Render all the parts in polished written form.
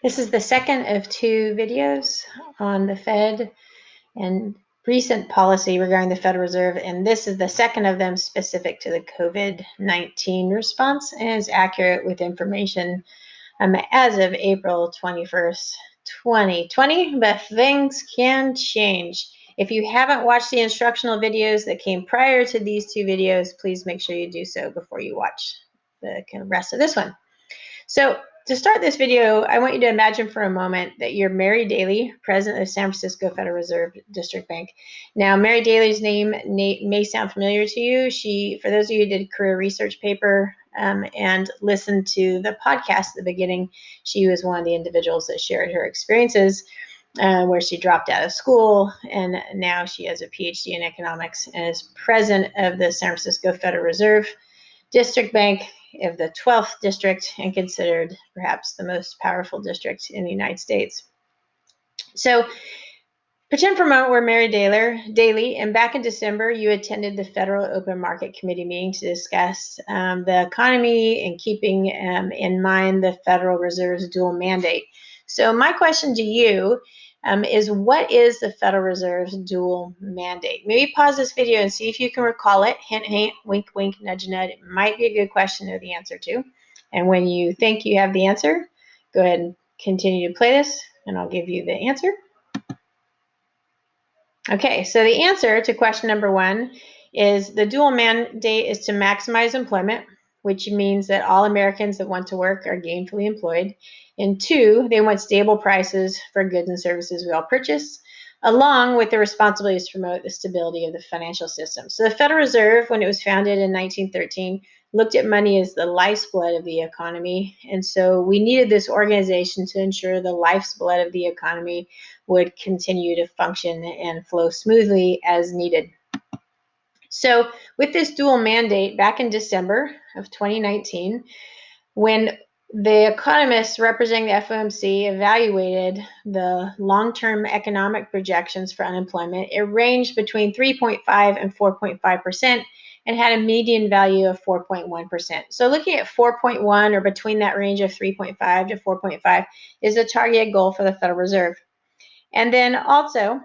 This is the second of two videos on the Fed and recent policy regarding the Federal Reserve, and this is the second of them specific to the COVID-19 response and is accurate with information as of April 21st, 2020, but things can change. If you haven't watched the instructional videos that came prior to these two videos, please make sure you do so before you watch the rest of this one. So to start this video, I want you to imagine for a moment that you're Mary Daly, president of San Francisco Federal Reserve District Bank. Now, Mary Daly's name may sound familiar to you. She, for those of you who did a career research paper and listened to the podcast at the beginning, she was one of the individuals that shared her experiences where she dropped out of school, and now she has a PhD in economics and is president of the San Francisco Federal Reserve District Bank of the 12th district and considered perhaps the most powerful district in the United States. So pretend for a moment we're Mary Daly, and back in December, you attended the Federal Open Market Committee meeting to discuss the economy and keeping in mind the Federal Reserve's dual mandate. So my question to you is, what is the Federal Reserve's dual mandate? Maybe pause this video and see if you can recall it. Hint, hint, wink, wink, nudge, nudge. It might be a good question to know the answer to. And when you think you have the answer, go ahead and continue to play this, and I'll give you the answer. Okay, so the answer to question number one is the dual mandate is to maximize employment, which means that all Americans that want to work are gainfully employed. And two, they want stable prices for goods and services we all purchase, along with the responsibilities to promote the stability of the financial system. So the Federal Reserve, when it was founded in 1913, looked at money as the lifeblood of the economy. And so we needed this organization to ensure the lifeblood of the economy would continue to function and flow smoothly as needed. So with this dual mandate, back in December of 2019, when the economists representing the FOMC evaluated the long-term economic projections for unemployment, it ranged between 3.5 and 4.5% and had a median value of 4.1%. So looking at 4.1 or between that range of 3.5 to 4.5 is a target goal for the Federal Reserve. And then also,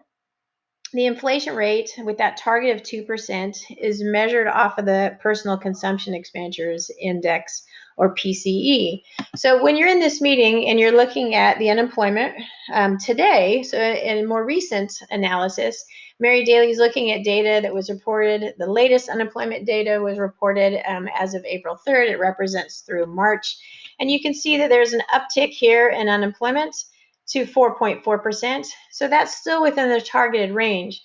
the inflation rate with that target of 2% is measured off of the Personal Consumption Expenditures Index, or PCE. So when you're in this meeting and you're looking at the unemployment today, so in a more recent analysis, Mary Daly is looking at data that was reported. The latest unemployment data was reported as of April 3rd. It represents through March. And you can see that there's an uptick here in unemployment to 4.4%. So that's still within the targeted range.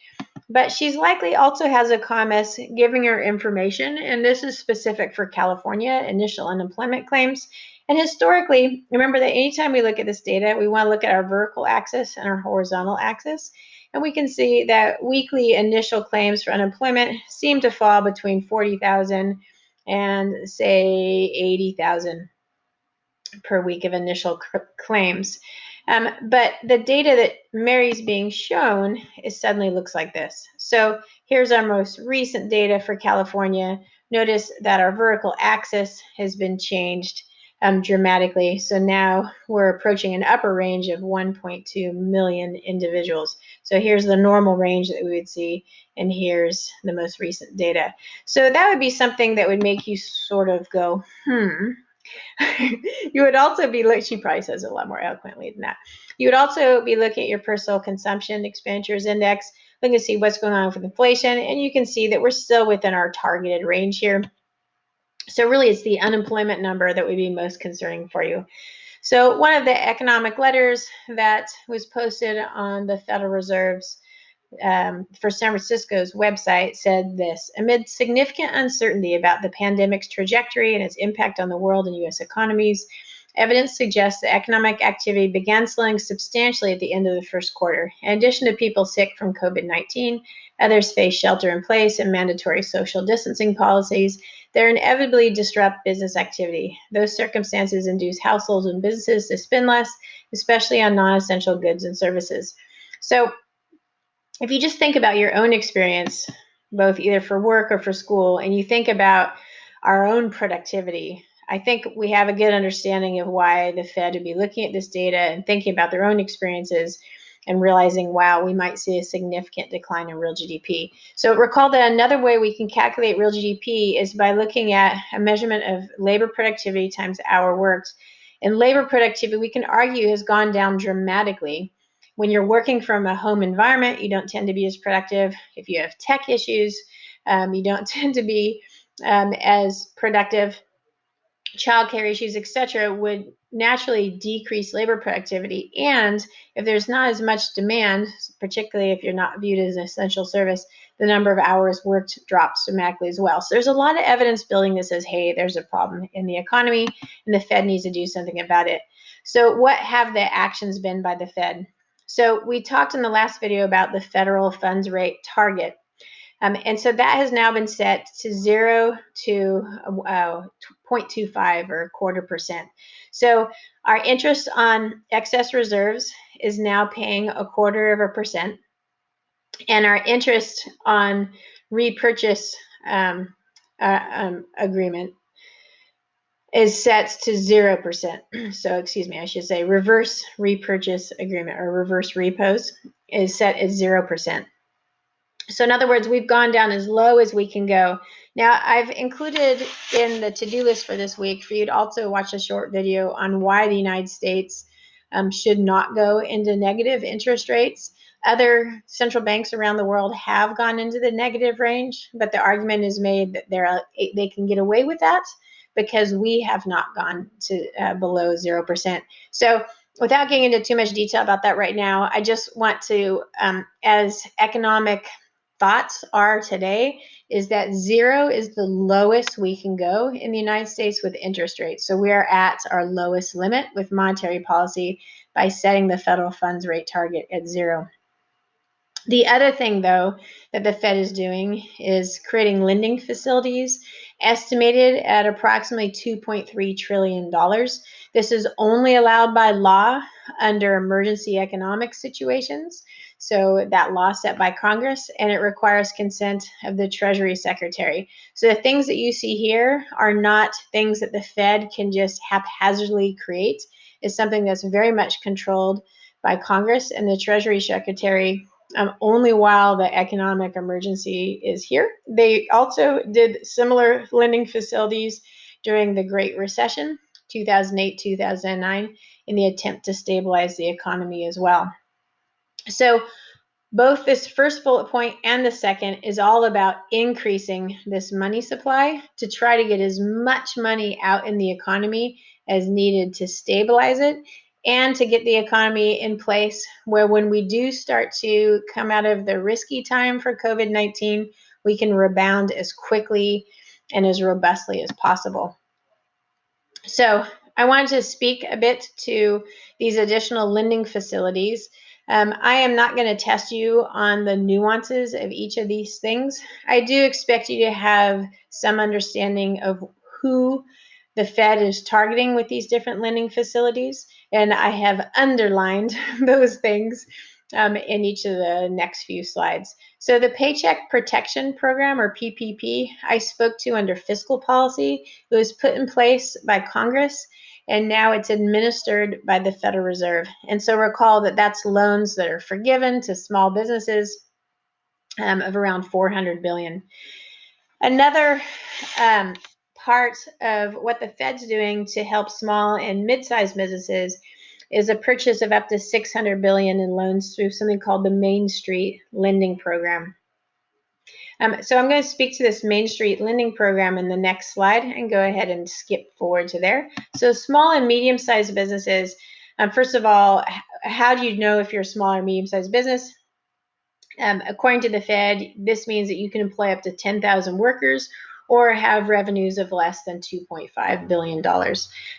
But she's likely also has a COMES giving her information, and this is specific for California, initial unemployment claims. And historically, remember that anytime we look at this data, we want to look at our vertical axis and our horizontal axis. And we can see that weekly initial claims for unemployment seem to fall between 40,000 and, say, 80,000 per week of initial claims. But the data that Mary's being shown is suddenly looks like this. So here's our most recent data for California. Notice that our vertical axis has been changed dramatically. So now we're approaching an upper range of 1.2 million individuals. So here's the normal range that we would see, and here's the most recent data. So that would be something that would make you sort of go, You would also be she probably says it a lot more eloquently than that. You would also be looking at your Personal Consumption Expenditures Index, looking to see what's going on with inflation, and you can see that we're still within our targeted range here. So really, it's the unemployment number that would be most concerning for you. So one of the economic letters that was posted on the Federal Reserve's for San Francisco's website said this: amid significant uncertainty about the pandemic's trajectory and its impact on the world and U.S. economies, evidence suggests that economic activity began slowing substantially at the end of the first quarter. In addition to people sick from COVID-19, others face shelter in place and mandatory social distancing policies that inevitably disrupt business activity. Those circumstances induce households and businesses to spend less, especially on non-essential goods and services. So if you just think about your own experience, both either for work or for school, and you think about our own productivity, I think we have a good understanding of why the Fed would be looking at this data and thinking about their own experiences and realizing, wow, we might see a significant decline in real GDP. So recall that another way we can calculate real GDP is by looking at a measurement of labor productivity times hour worked. And labor productivity, we can argue, has gone down dramatically. When you're working from a home environment, you don't tend to be as productive. If you have tech issues, you don't tend to be as productive. Childcare issues, etc., would naturally decrease labor productivity. And if there's not as much demand, particularly if you're not viewed as an essential service, the number of hours worked drops dramatically as well. So there's a lot of evidence building that says, hey, there's a problem in the economy and the Fed needs to do something about it. So what have the actions been by the Fed? So we talked in the last video about the federal funds rate target. And so that has now been set to 0 to 0.25 or 1/4%. So our interest on excess reserves is now paying 1/4%. And our interest on repurchase agreement is set to 0%. So, excuse me, I should say reverse repurchase agreement or reverse repos is set at 0%. So in other words, we've gone down as low as we can go. Now, I've included in the to-do list for this week for you to also watch a short video on why the United States should not go into negative interest rates. Other central banks around the world have gone into the negative range, but the argument is made that they can get away with that because we have not gone to below 0%. So without getting into too much detail about that right now, I just want to, as economic thoughts are today, is that 0 is the lowest we can go in the United States with interest rates. So we are at our lowest limit with monetary policy by setting the federal funds rate target at 0. The other thing, though, that the Fed is doing is creating lending facilities estimated at approximately $2.3 trillion. This is only allowed by law under emergency economic situations. So that law set by Congress, and it requires consent of the Treasury Secretary. So the things that you see here are not things that the Fed can just haphazardly create. It's something that's very much controlled by Congress and the Treasury Secretary only while the economic emergency is here. They also did similar lending facilities during the Great Recession, 2008, 2009, in the attempt to stabilize the economy as well. So both this first bullet point and the second is all about increasing this money supply to try to get as much money out in the economy as needed to stabilize it and to get the economy in place where when we do start to come out of the risky time for COVID-19, we can rebound as quickly and as robustly as possible. So I wanted to speak a bit to these additional lending facilities. I am not going to test you on the nuances of each of these things. I do expect you to have some understanding of who the Fed is targeting with these different lending facilities, and I have underlined those things in each of the next few slides. So the Paycheck Protection Program, or PPP, I spoke to under fiscal policy. It was put in place by Congress, and now it's administered by the Federal Reserve. And so recall that that's loans that are forgiven to small businesses of around $400 billion. Another part of what the Fed's doing to help small and mid-sized businesses is a purchase of up to $600 billion in loans through something called the Main Street Lending Program. So I'm going to speak to this Main Street Lending Program in the next slide and go ahead and skip forward to there. So small and medium-sized businesses, first of all, how do you know if you're a small or medium-sized business? According to the Fed, this means that you can employ up to 10,000 workers or have revenues of less than $2.5 billion.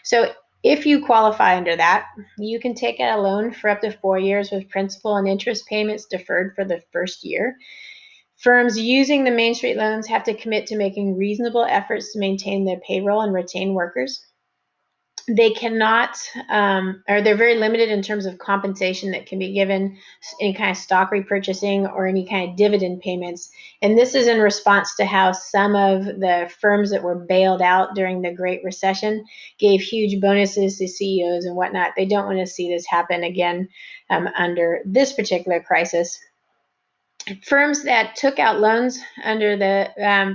So if you qualify under that, you can take out a loan for up to 4 years with principal and interest payments deferred for the first year. Firms using the Main Street loans have to commit to making reasonable efforts to maintain their payroll and retain workers. they cannot, or they're very limited in terms of compensation that can be given, any kind of stock repurchasing or any kind of dividend payments. And this is in response to how some of the firms that were bailed out during the Great Recession gave huge bonuses to CEOs and whatnot. They don't want to see this happen again under this particular crisis. Firms that took out loans under the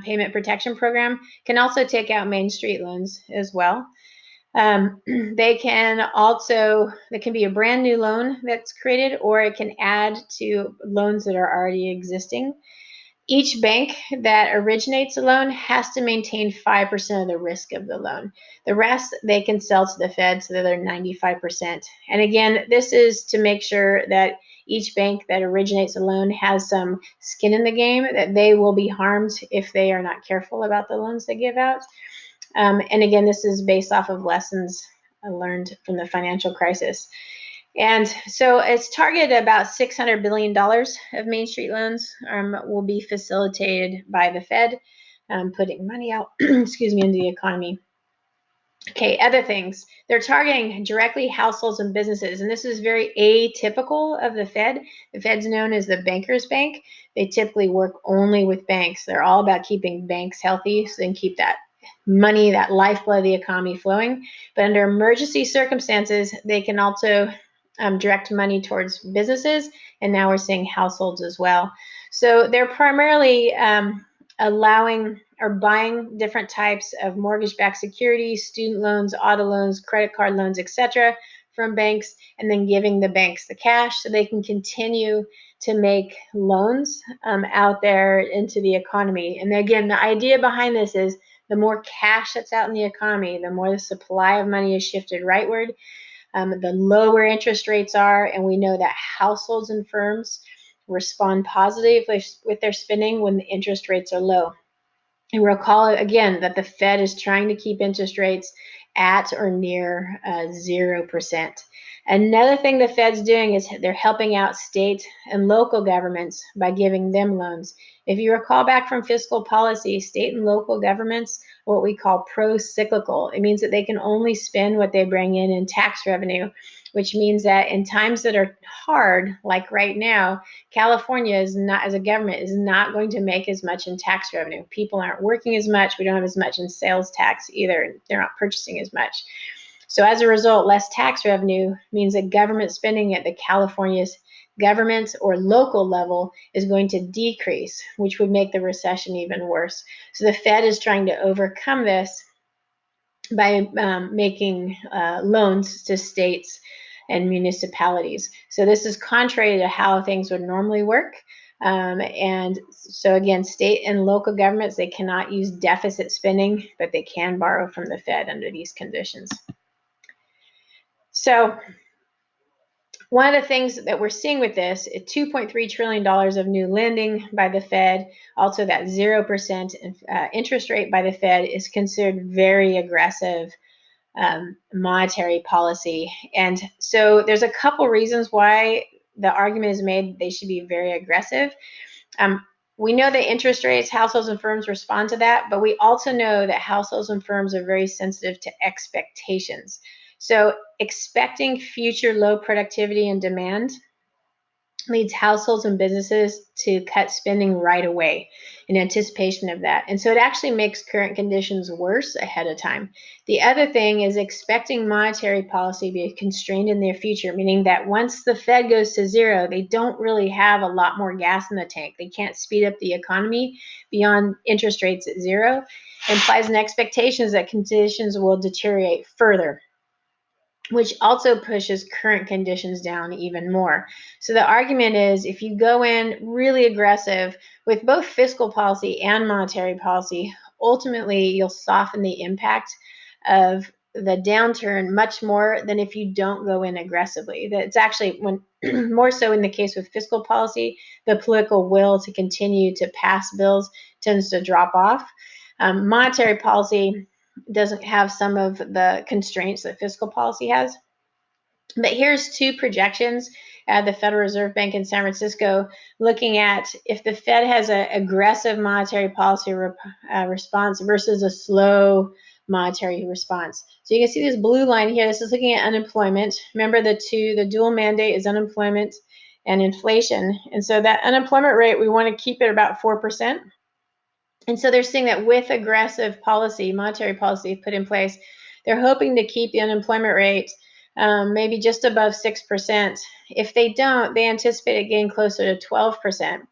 Payment Protection Program can also take out Main Street loans as well. They can also, it can be a brand new loan that's created, or it can add to loans that are already existing. Each bank that originates a loan has to maintain 5% of the risk of the loan. The rest they can sell to the Fed, so that they're 95%. And again, this is to make sure that each bank that originates a loan has some skin in the game, that they will be harmed if they are not careful about the loans they give out. And again, this is based off of lessons learned from the financial crisis. And so it's targeted about $600 billion of Main Street loans will be facilitated by the Fed, putting money out, excuse me, into the economy. Okay, other things. They're targeting directly households and businesses, and this is very atypical of the Fed. The Fed's known as the banker's bank. They typically work only with banks. They're all about keeping banks healthy so they can keep that money, that lifeblood of the economy flowing. But under emergency circumstances, they can also direct money towards businesses, and now we're seeing households as well. So they're primarily allowing or buying different types of mortgage-backed securities, student loans, auto loans, credit card loans, etc., from banks, and then giving the banks the cash so they can continue to make loans out there into the economy. And again, the idea behind this is the more cash that's out in the economy, the more the supply of money is shifted rightward, the lower interest rates are, and we know that households and firms respond positively with their spending when the interest rates are low. And recall again that the Fed is trying to keep interest rates at or near 0%. Another thing the Fed's doing is they're helping out state and local governments by giving them loans. If you recall back from fiscal policy, state and local governments are what we call pro-cyclical. It means that they can only spend what they bring in tax revenue, which means that in times that are hard, like right now, California is not, as a government, is not going to make as much in tax revenue. People aren't working as much. We don't have as much in sales tax either. They're not purchasing as much. So as a result, less tax revenue means that government spending at the California's government or local level is going to decrease, which would make the recession even worse. So the Fed is trying to overcome this by making loans to states and municipalities. So this is contrary to how things would normally work. And so again, state and local governments, they cannot use deficit spending, but they can borrow from the Fed under these conditions. So one of the things that we're seeing with this is $2.3 trillion of new lending by the Fed. Also, that 0% interest rate by the Fed is considered very aggressive monetary policy. And so there's a couple reasons why the argument is made they should be very aggressive. We know that interest rates, households and firms respond to that, but we also know that households and firms are very sensitive to expectations. So expecting future low productivity and demand leads households and businesses to cut spending right away in anticipation of that. And so it actually makes current conditions worse ahead of time. The other thing is expecting monetary policy to be constrained in their future, meaning that once the Fed goes to zero, they don't really have a lot more gas in the tank. They can't speed up the economy beyond interest rates at zero. It implies an expectation that conditions will deteriorate further, which also pushes current conditions down even more. So the argument is if you go in really aggressive with both fiscal policy and monetary policy, ultimately you'll soften the impact of the downturn much more than if you don't go in aggressively. That's actually when more so in the case with fiscal policy, the political will to continue to pass bills tends to drop off. Monetary policy doesn't have some of the constraints that fiscal policy has. But here's two projections at the Federal Reserve Bank in San Francisco looking at if the Fed has an aggressive monetary policy response versus a slow monetary response. So you can see this blue line here. This is looking at unemployment. Remember the dual mandate is unemployment and inflation. And so that unemployment rate, we want to keep it about 4%. And so they're saying that with aggressive policy, monetary policy put in place, they're hoping to keep the unemployment rate maybe just above 6%. If they don't, they anticipate it getting closer to 12%.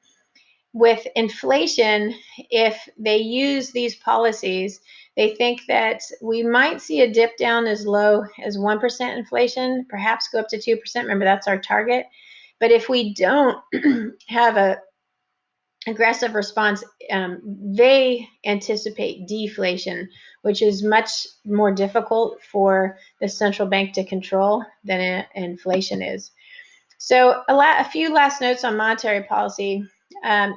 With inflation, if they use these policies, they think that we might see a dip down as low as 1% inflation, perhaps go up to 2%. Remember, that's our target. But if we don't have a aggressive response, they anticipate deflation, which is much more difficult for the central bank to control than inflation is. So a few last notes on monetary policy.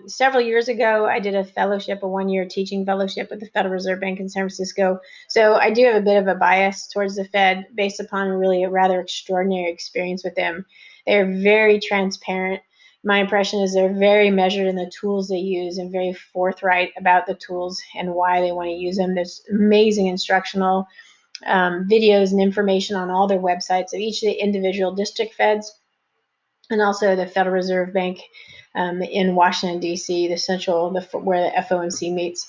Several years ago, I did a fellowship, a one-year teaching fellowship with the Federal Reserve Bank in San Francisco. So I do have a bit of a bias towards the Fed based upon really a rather extraordinary experience with them. They're very transparent. My impression is they're very measured in the tools they use and very forthright about the tools and why they want to use them. There's amazing instructional videos and information on all their websites of each of the individual district feds, and also the Federal Reserve Bank in Washington, D.C., where the FOMC meets.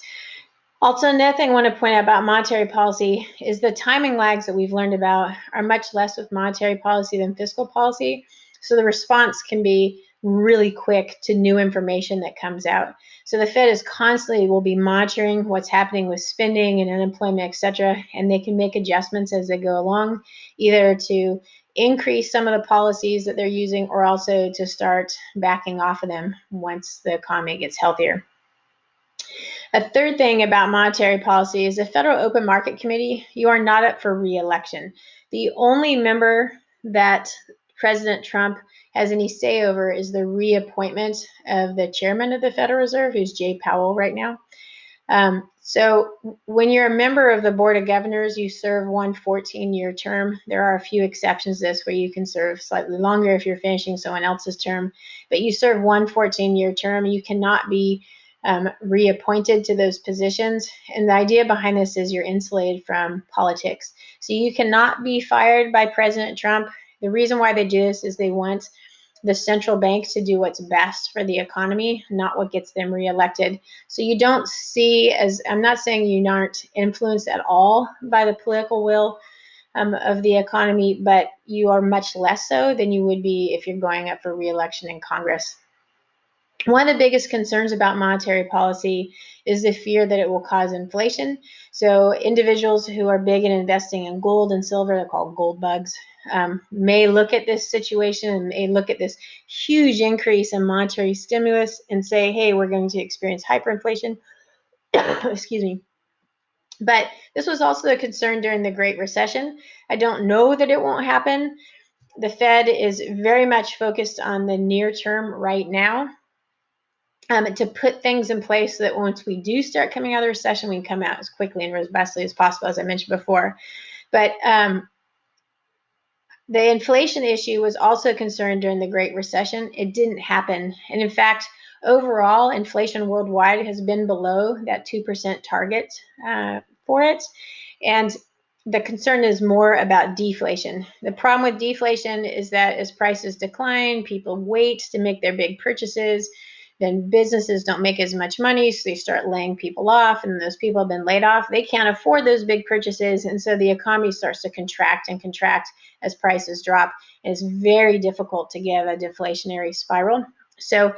Also, another thing I want to point out about monetary policy is the timing lags that we've learned about are much less with monetary policy than fiscal policy. So the response can be really quick to new information that comes out. So the Fed is constantly will be monitoring what's happening with spending and unemployment, et cetera, and they can make adjustments as they go along, either to increase some of the policies that they're using or also to start backing off of them once the economy gets healthier. A third thing about monetary policy is the Federal Open Market Committee, you are not up for re-election. The only member that President Trump has any say over is the reappointment of the chairman of the Federal Reserve, who's Jay Powell right now. So when you're a member of the Board of Governors, you serve one 14-year term. There are a few exceptions to this where you can serve slightly longer if you're finishing someone else's term, but you serve one 14-year term. You cannot be reappointed to those positions. And the idea behind this is you're insulated from politics. So you cannot be fired by President Trump. The reason why they do this is they want the central bank to do what's best for the economy, not what gets them reelected. So you don't see, as I'm not saying you aren't influenced at all by the political will of the economy, but you are much less so than you would be if you're going up for reelection in Congress. One of the biggest concerns about monetary policy is the fear that it will cause inflation. So individuals who are big in investing in gold and silver, they're called gold bugs, may look at this situation and may look at this huge increase in monetary stimulus and say, hey, we're going to experience hyperinflation. Excuse me. But this was also a concern during the Great Recession. I don't know that it won't happen. The Fed is very much focused on the near term right now. To put things in place so that once we do start coming out of the recession, we can come out as quickly and robustly as possible, as I mentioned before. But the inflation issue was also a concern during the Great Recession. It didn't happen. And in fact, overall, inflation worldwide has been below that 2% target for it. And the concern is more about deflation. The problem with deflation is that as prices decline, people wait to make their big purchases. Then businesses don't make as much money, so they start laying people off, and those people have been laid off. They can't afford those big purchases, and so the economy starts to contract and contract as prices drop. And it's very difficult to get a deflationary spiral. So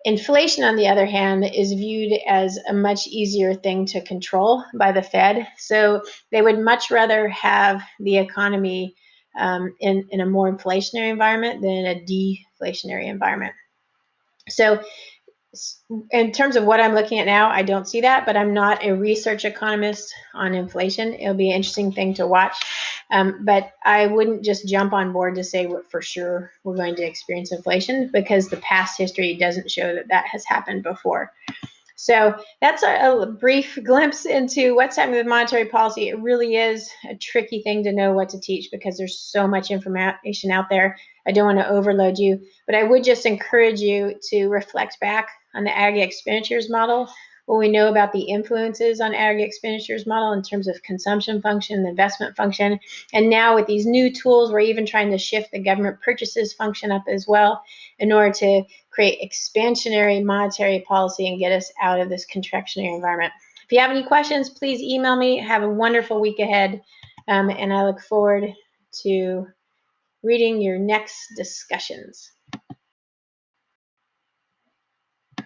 inflation, on the other hand, is viewed as a much easier thing to control by the Fed. So they would much rather have the economy in a more inflationary environment than a deflationary environment. So in terms of what I'm looking at now, I don't see that, but I'm not a research economist on inflation. It'll be an interesting thing to watch. But I wouldn't just jump on board to say for sure we're going to experience inflation, because the past history doesn't show that that has happened before. So that's a brief glimpse into what's happening with monetary policy. It really is a tricky thing to know what to teach because there's so much information out there. I don't want to overload you, but I would just encourage you to reflect back on the ag expenditures model, what we know about the influences on aggregate expenditures model in terms of consumption function, investment function. And now with these new tools, we're even trying to shift the government purchases function up as well in order to create expansionary monetary policy and get us out of this contractionary environment. If you have any questions, please email me. Have a wonderful week ahead. And I look forward to reading your next discussions.